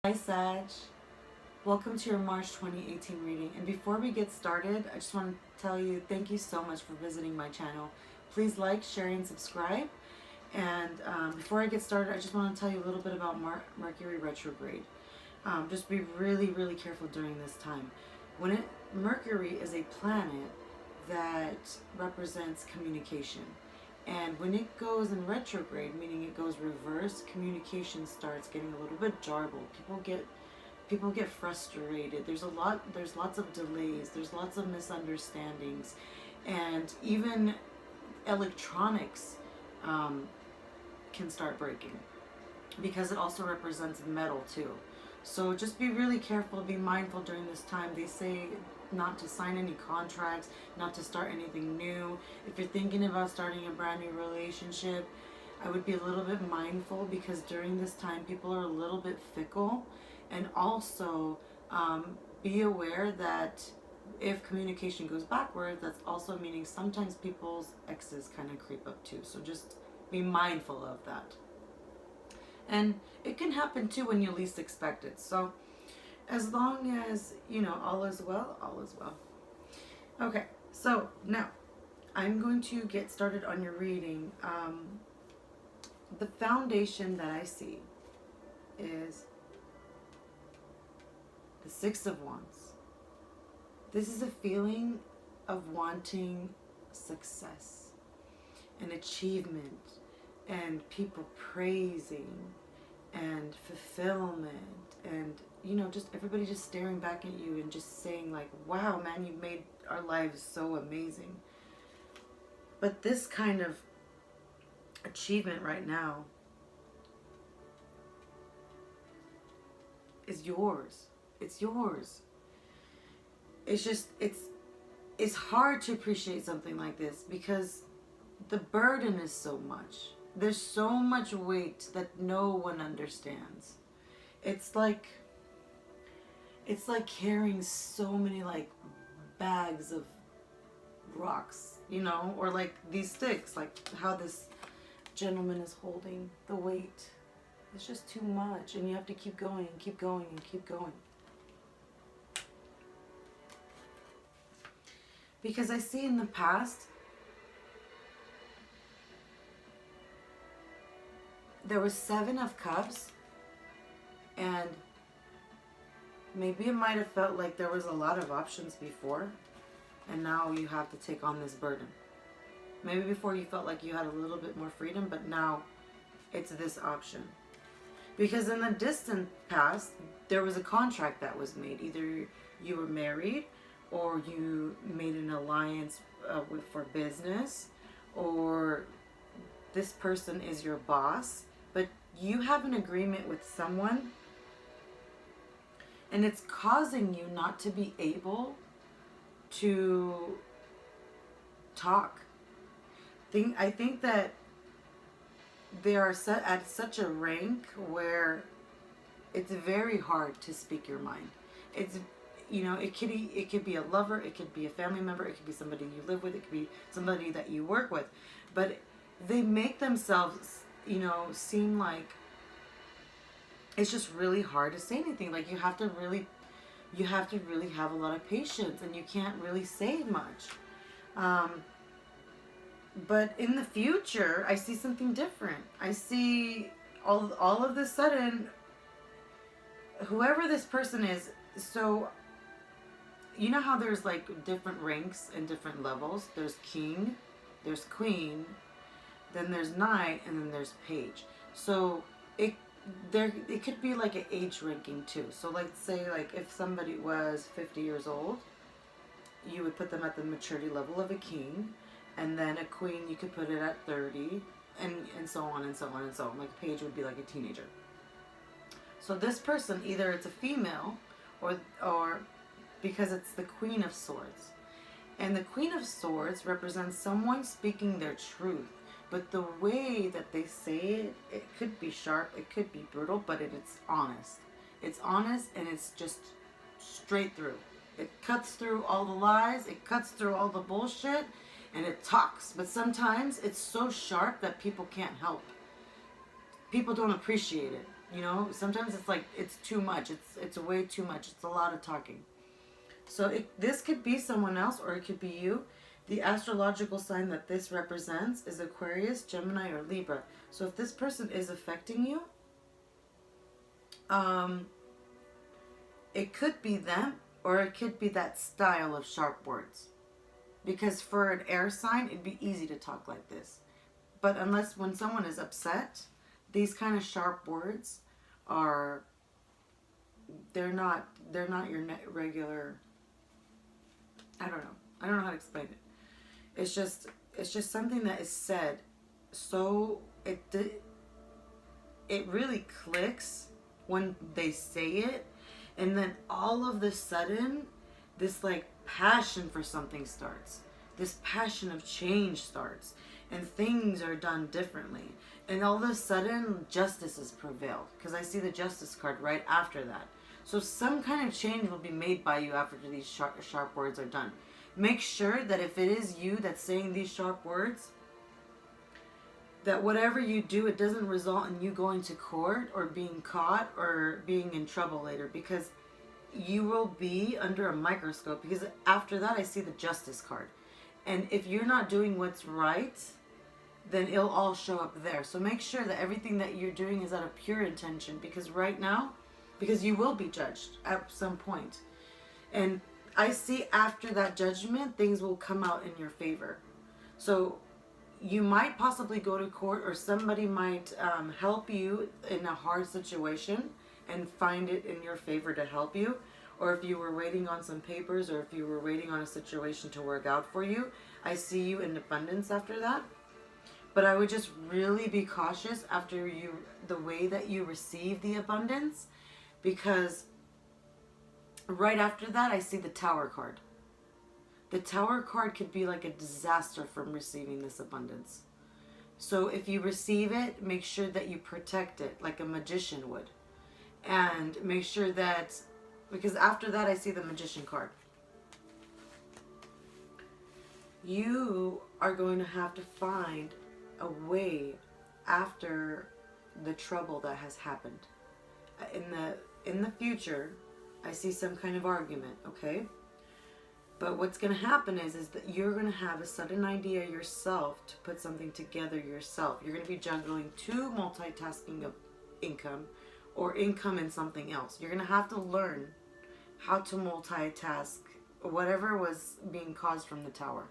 Hi Sag, welcome to your March 2018 reading. And before we get started, I just want to tell you thank you so much for visiting my channel. Please like, share, and subscribe. And before I get started, I just want to tell you a little bit about Mercury retrograde. Just be really, really careful during this time. Mercury is a planet that represents communication. And when it goes in retrograde, meaning it goes reverse, communication starts getting a little bit jarbled. People get frustrated. There's lots of delays. There's lots of misunderstandings, and even electronics can start breaking because it also represents metal too. So just be really careful, be mindful during this time. They say not to sign any contracts, not to start anything new. If you're thinking about starting a brand new relationship, I would be a little bit mindful because during this time people are a little bit fickle. And also be aware that if communication goes backwards, that's also meaning sometimes people's exes kind of creep up too. So just be mindful of that. And it can happen too when you least expect it. So as long as, all is well, all is well. Okay, so now I'm going to get started on your reading. The foundation that I see is the Six of Wands. This is a feeling of wanting success and achievement and people praising and fulfillment and just everybody just staring back at you and just saying like, wow, man, you've made our lives so amazing. But this kind of achievement right now is yours. It's yours. It's hard to appreciate something like this because the burden is so much. There's so much weight that no one understands. It's like carrying so many bags of rocks, or like these sticks, like how this gentleman is holding the weight. It's just too much, and you have to keep going and keep going and keep going. Because I see in the past, there was 7 of Cups, and maybe it might have felt like there was a lot of options before, and now you have to take on this burden. Maybe before you felt like you had a little bit more freedom, but now it's this option. Because in the distant past, there was a contract that was made. Either you were married, or you made an alliance for business, or this person is your boss, but you have an agreement with someone, and it's causing you not to be able to talk. I think that they are set at such a rank where it's very hard to speak your mind. It's it could be a lover, it could be a family member, it could be somebody you live with, it could be somebody that you work with, but they make themselves seem like it's just really hard to say anything. Like you have to really have a lot of patience, and you can't really say much. But in the future, I see something different. I see all of the sudden, whoever this person is, so you know how there's like different ranks and different levels? There's king, there's queen, then there's knight, and then there's page. So it could be like an age ranking too. So let's say like if somebody was 50 years old, you would put them at the maturity level of a king, and then a queen you could put it at 30, and so on and so on and so on. Like a page would be like a teenager. So this person, either it's a female or because it's the Queen of Swords. And the Queen of Swords represents someone speaking their truth. But the way that they say it, it could be sharp, it could be brutal, but it's honest. It's honest, and it's just straight through. It cuts through all the lies, it cuts through all the bullshit, and it talks. But sometimes it's so sharp that people can't help. People don't appreciate it. You know, sometimes it's like it's too much. It's way too much. It's a lot of talking. So this could be someone else or it could be you. The astrological sign that this represents is Aquarius, Gemini, or Libra. So if this person is affecting you, it could be them or it could be that style of sharp words. Because for an air sign, it'd be easy to talk like this. But unless when someone is upset, these kind of sharp words are, they're not your regular, I don't know how to explain it. It's just something that is said so it really clicks when they say it, and then all of the sudden this like passion for something starts. This passion of change starts, and things are done differently. And all of a sudden justice has prevailed, because I see the justice card right after that. So some kind of change will be made by you after these sharp words are done. Make sure that if it is you that's saying these sharp words, that whatever you do, it doesn't result in you going to court or being caught or being in trouble later, because you will be under a microscope. Because after that, I see the justice card. And if you're not doing what's right, then it'll all show up there. So make sure that everything that you're doing is out of pure intention, because right now, because you will be judged at some point. And I see after that judgment, things will come out in your favor. So you might possibly go to court, or somebody might help you in a hard situation and find it in your favor to help you. Or if you were waiting on some papers, or if you were waiting on a situation to work out for you, I see you in abundance after that. But I would just really be cautious after the way that you receive the abundance, because right after that, I see the Tower card. The Tower card could be like a disaster from receiving this abundance. So if you receive it, make sure that you protect it like a magician would. And make sure that, because after that, I see the Magician card. You are going to have to find a way after the trouble that has happened. In the future, I see some kind of argument, okay? But what's going to happen is that you're going to have a sudden idea yourself to put something together yourself. You're going to be juggling two multitasking of income, or income and something else. You're going to have to learn how to multitask whatever was being caused from the Tower.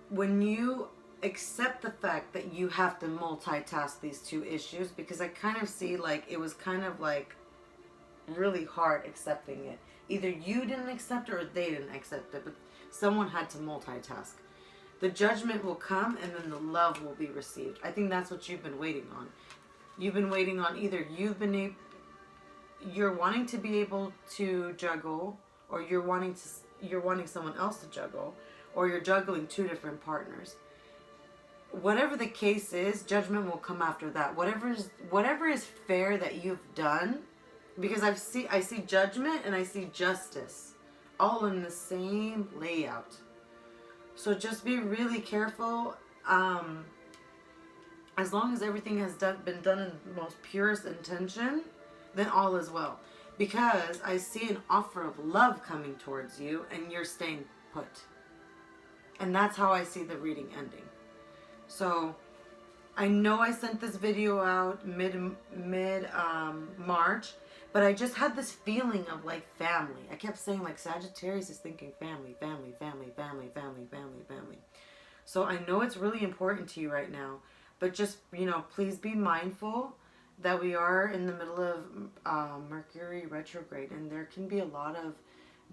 When you accept the fact that you have to multitask these two issues, because I kind of see like it was kind of like really hard accepting it. Either you didn't accept it or they didn't accept it, but someone had to multitask. The judgment will come, and then the love will be received. I think that's what you've been waiting on. You've been waiting on either you're wanting to be able to juggle, or you're wanting someone else to juggle, or you're juggling two different partners. Whatever the case is, judgment will come after that. Whatever is fair that you've done, because I see judgment and I see justice all in the same layout. So just be really careful. As long as everything has been done in the most purest intention, then all is well. Because I see an offer of love coming towards you, and you're staying put. And that's how I see the reading ending. So I know I sent this video out mid March, but I just had this feeling of like family. I kept saying like Sagittarius is thinking family, family, family, family, family, family, family. So I know it's really important to you right now, but just, please be mindful that we are in the middle of Mercury retrograde, and there can be a lot of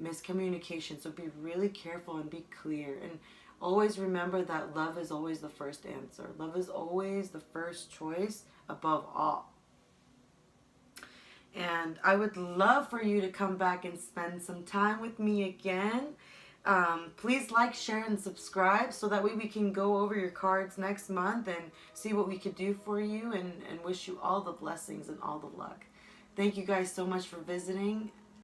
miscommunication. So be really careful and be clear, and always remember that love is always the first answer. Love is always the first choice above all. And I would love for you to come back and spend some time with me again. Please like, share, and subscribe, so that way we can go over your cards next month and see what we could do for you, and wish you all the blessings and all the luck. Thank you guys so much for visiting.